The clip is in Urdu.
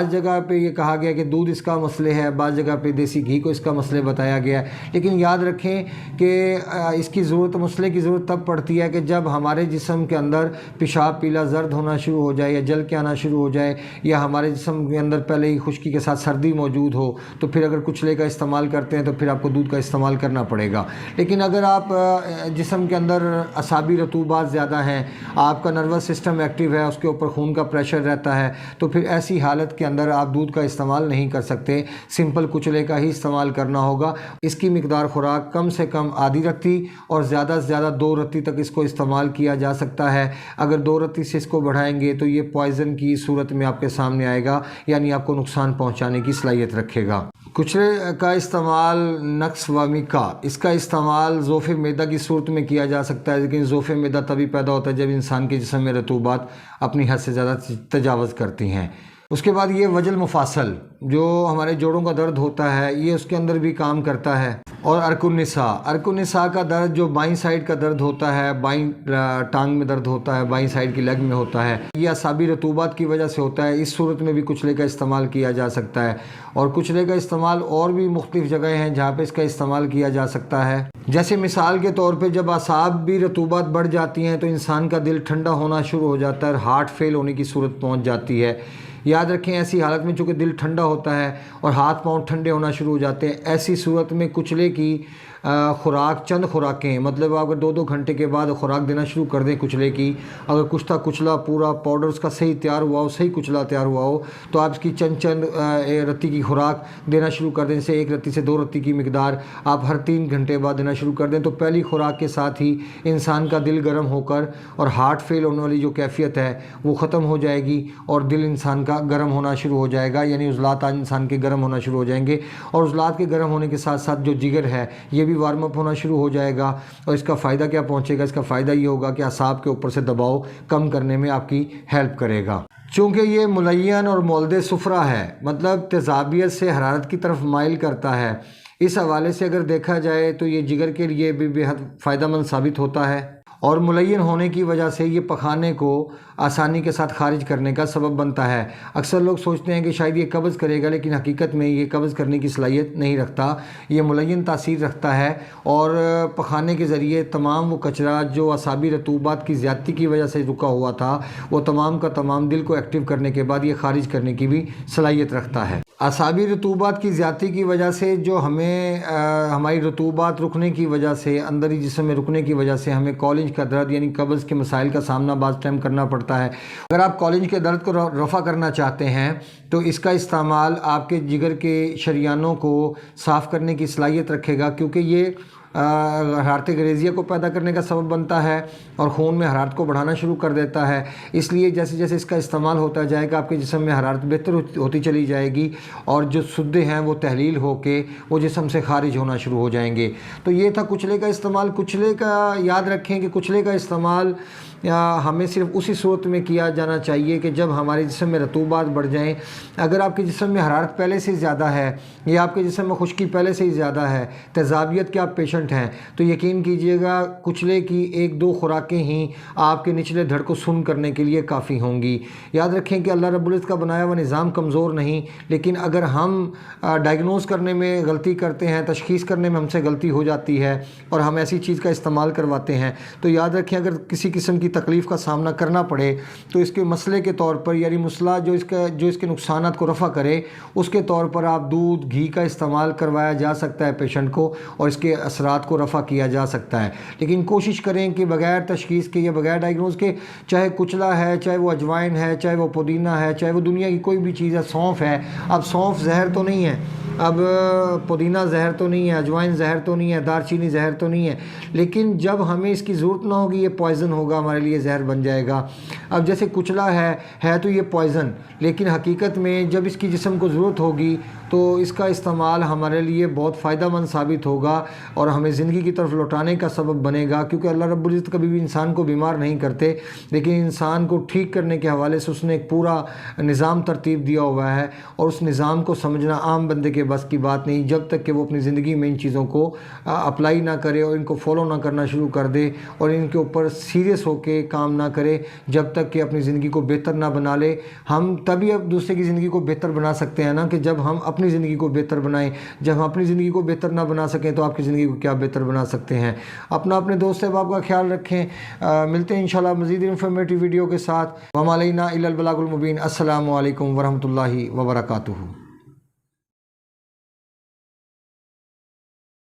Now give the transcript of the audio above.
بعض جگہ پہ یہ کہا گیا کہ دودھ اس کا مسئلہ ہے، بعض جگہ پہ دیسی گھی کو اس کا مسئلہ بتایا گیا ہے، لیکن یاد رکھیں کہ اس کی ضرورت، مسئلے کی ضرورت تب پڑتی ہے کہ جب ہمارے جسم کے اندر پیشاب پیلا زرد ہونا شروع ہو جائے یا جل کے آنا شروع ہو جائے، یا ہمارے جسم کے اندر پہلے ہی خشکی کے ساتھ سردی موجود ہو، تو پھر اگر کچلے کا استعمال کرتے ہیں تو پھر آپ کو دودھ کا استعمال کرنا پڑے گا۔ لیکن اگر آپ جسم کے اندر اعصابی رطوبات زیادہ ہیں، آپ کا نروس سسٹم ایکٹیو ہے، اس کے اوپر خون کا پریشر رہتا ہے، تو پھر ایسی حالت کے اندر آپ دودھ کا استعمال نہیں کر سکتے، سمپل کچلے کا ہی استعمال کرنا ہوگا۔ اس کی مقدار خوراک کم سے کم آدھی رتی اور زیادہ سے زیادہ 2 رتی تک اس کو استعمال کیا جا سکتا ہے۔ اگر 2 رتی سے اس کو بڑھائیں گے تو یہ پوائزن کی صورت میں آپ کے سامنے آئے گا، یعنی آپ کو نقصان پہنچانے کی صلاحیت رکھے گا۔ کچلے کا استعمال نقص و میکا، اس کا استعمال ضعف معدہ کی صورت میں کیا جا سکتا ہے، لیکن ضعف معدہ تبھی پیدا ہوتا ہے جب انسان کے جسم میں رطوبات اپنی حد سے زیادہ تجاوز کرتی ہیں۔ اس کے بعد یہ وجل مفاصل، جو ہمارے جوڑوں کا درد ہوتا ہے، یہ اس کے اندر بھی کام کرتا ہے۔ اور ارک النساء کا درد، جو بائیں سائڈ کا درد ہوتا ہے، بائیں ٹانگ میں درد ہوتا ہے، بائیں سائڈ کی لیگ میں ہوتا ہے، یہ اعصابی رطوبات کی وجہ سے ہوتا ہے۔ اس صورت میں بھی کچلے کا استعمال کیا جا سکتا ہے، اور کچلے کا استعمال اور بھی مختلف جگہیں ہیں جہاں پہ اس کا استعمال کیا جا سکتا ہے۔ جیسے مثال کے طور پہ جب اعصاب بھی رطوبات بڑھ جاتی ہیں تو انسان کا دل ٹھنڈا ہونا شروع ہو جاتا ہے اور ہارٹ فیل ہونے کی صورت پہنچ جاتی ہے۔ یاد رکھیں ایسی حالت میں چونکہ دل ٹھنڈا ہوتا ہے اور ہاتھ پاؤں ٹھنڈے ہونا شروع ہو جاتے ہیں، ایسی صورت میں کچلے کی خوراک، چند خوراکیں، مطلب اگر 2 گھنٹے کے بعد خوراک دینا شروع کر دیں کچلے کی، اگر کچھ کچلا پورا پاؤڈر اس کا صحیح تیار ہوا ہو، صحیح کچلا تیار ہوا ہو، تو آپ اس کی چند رتی کی خوراک دینا شروع کر دیں، جیسے 1 رتی سے 2 رتی کی مقدار آپ ہر 3 گھنٹے بعد دینا شروع کر دیں، تو پہلی خوراک کے ساتھ ہی انسان کا دل گرم ہو کر اور ہارٹ فیل ہونے والی جو کیفیت ہے وہ ختم ہو جائے گی، اور دل انسان کا گرم ہونا شروع ہو جائے گا، یعنی عضلات انسان کے گرم ہونا شروع ہو جائیں گے، اور عضلات کے گرم ہونے کے ساتھ ساتھ جو جگر ہے یہ بھی وارم اپ ہونا شروع ہو جائے گا۔ اور اس کا فائدہ کیا پہنچے گا؟ اس کا فائدہ یہ ہوگا کہ اعصاب کے اوپر سے دباؤ کم کرنے میں آپ کی ہیلپ کرے گا۔ چونکہ یہ ملین اور مولد صفرا ہے، مطلب تیزابیت سے حرارت کی طرف مائل کرتا ہے، اس حوالے سے اگر دیکھا جائے تو یہ جگر کے لیے بھی بے حد فائدہ مند ثابت ہوتا ہے، اور ملین ہونے کی وجہ سے یہ پخانے کو آسانی کے ساتھ خارج کرنے کا سبب بنتا ہے۔ اکثر لوگ سوچتے ہیں کہ شاید یہ قبض کرے گا، لیکن حقیقت میں یہ قبض کرنے کی صلاحیت نہیں رکھتا، یہ ملین تاثیر رکھتا ہے، اور پخانے کے ذریعے تمام وہ کچرا جو اعصابی رطوبات کی زیادتی کی وجہ سے رکا ہوا تھا، وہ تمام کا تمام دل کو ایکٹیو کرنے کے بعد یہ خارج کرنے کی بھی صلاحیت رکھتا ہے۔ اعصابی رطوبات کی زیادتی کی وجہ سے جو ہمیں ہماری رطوبات رکنے کی وجہ سے، اندری جسم میں رکنے کی وجہ سے ہمیں کالج کا درد یعنی قبض کے مسائل کا سامنا بعض ٹائم کرنا پڑتا ہے۔ اگر آپ کالج کے درد کو رفع کرنا چاہتے ہیں تو اس کا استعمال آپ کے جگر کے شریانوں کو صاف کرنے کی صلاحیت رکھے گا، کیونکہ یہ حرارت غریزیہ کو پیدا کرنے کا سبب بنتا ہے اور خون میں حرارت کو بڑھانا شروع کر دیتا ہے۔ اس لیے جیسے جیسے اس کا استعمال ہوتا جائے گا آپ کے جسم میں حرارت بہتر ہوتی چلی جائے گی، اور جو سدے ہیں وہ تحلیل ہو کے وہ جسم سے خارج ہونا شروع ہو جائیں گے۔ تو یہ تھا کچلے کا استعمال۔ کچلے کا یاد رکھیں کہ کچلے کا استعمال ہمیں صرف اسی صورت میں کیا جانا چاہیے کہ جب ہمارے جسم میں رطوبات بڑھ جائیں۔ اگر آپ کے جسم میں حرارت پہلے سے زیادہ ہے یا آپ کے جسم میں خشکی پہلے سے ہی زیادہ ہے، تیزابیت کے آپ پیشنٹ ہیں، تو یقین کیجئے گا کچلے کی 1-2 خوراکیں ہی آپ کے نچلے دھڑ کو سن کرنے کے لیے کافی ہوں گی۔ یاد رکھیں کہ اللہ رب العزت کا بنایا ہوا نظام کمزور نہیں، لیکن اگر ہم ڈائگنوز کرنے میں غلطی کرتے ہیں، تشخیص کرنے میں ہم سے غلطی ہو جاتی ہے اور ہم ایسی چیز کا استعمال کرواتے ہیں، تو یاد رکھیں اگر کسی قسم کی تکلیف کا سامنا کرنا پڑے تو اس کے مسئلے کے طور پر، یعنی مسئلہ جو اس کے نقصانات کو رفع کرے، اس کے طور پر آپ دودھ گھی کا استعمال کروایا جا سکتا ہے پیشنٹ کو، اور اس کے اثرات کو رفع کیا جا سکتا ہے۔ لیکن کوشش کریں کہ بغیر تشخیص کے یا بغیر ڈائگنوز کے، چاہے کچلا ہے، چاہے وہ اجوائن ہے، چاہے وہ پودینہ ہے، چاہے وہ دنیا کی کوئی بھی چیز ہے، سونف ہے، اب سونف زہر تو نہیں ہے، اب پودینہ زہر تو نہیں ہے، اجوائن زہر تو نہیں ہے، دار چینی زہر تو نہیں ہے، لیکن جب ہمیں اس کی ضرورت نہ ہوگی یہ پوائزن ہوگا، ہمارے لیے زہر بن جائے گا۔ اب جیسے کچلا ہے تو یہ پوائزن، لیکن حقیقت میں جب اس کی جسم کو ضرورت ہوگی تو اس کا استعمال ہمارے لیے بہت فائدہ مند ثابت ہوگا اور ہمیں زندگی کی طرف لوٹانے کا سبب بنے گا، کیونکہ اللہ رب العزت کبھی بھی انسان کو بیمار نہیں کرتے، لیکن انسان کو ٹھیک کرنے کے حوالے سے اس نے ایک پورا نظام ترتیب دیا ہوا ہے، اور اس نظام کو سمجھنا عام بندے کے بس کی بات نہیں جب تک کہ وہ اپنی زندگی میں ان چیزوں کو اپلائی نہ کرے اور ان کو فالو نہ کرنا شروع کر دے اور ان کے اوپر سیریس ہو کے کام نہ کرے، جب تک کہ اپنی زندگی کو بہتر نہ بنا لے۔ ہم تبھی اب دوسرے کی زندگی کو بہتر بنا سکتے ہیں نا کہ جب ہم اپنی زندگی کو بہتر بنائیں۔ جب ہم اپنی زندگی کو بہتر نہ بنا سکیں تو آپ کی زندگی کو کیا بہتر بنا سکتے ہیں؟ اپنے دوست احباب کا خیال رکھیں۔ ملتے ہیں انشاءاللہ مزید انفارمیٹیو ویڈیو کے ساتھ۔ وما علینا الا البلاغ المبین۔ السلام علیکم ورحمۃ اللہ وبرکاتہ۔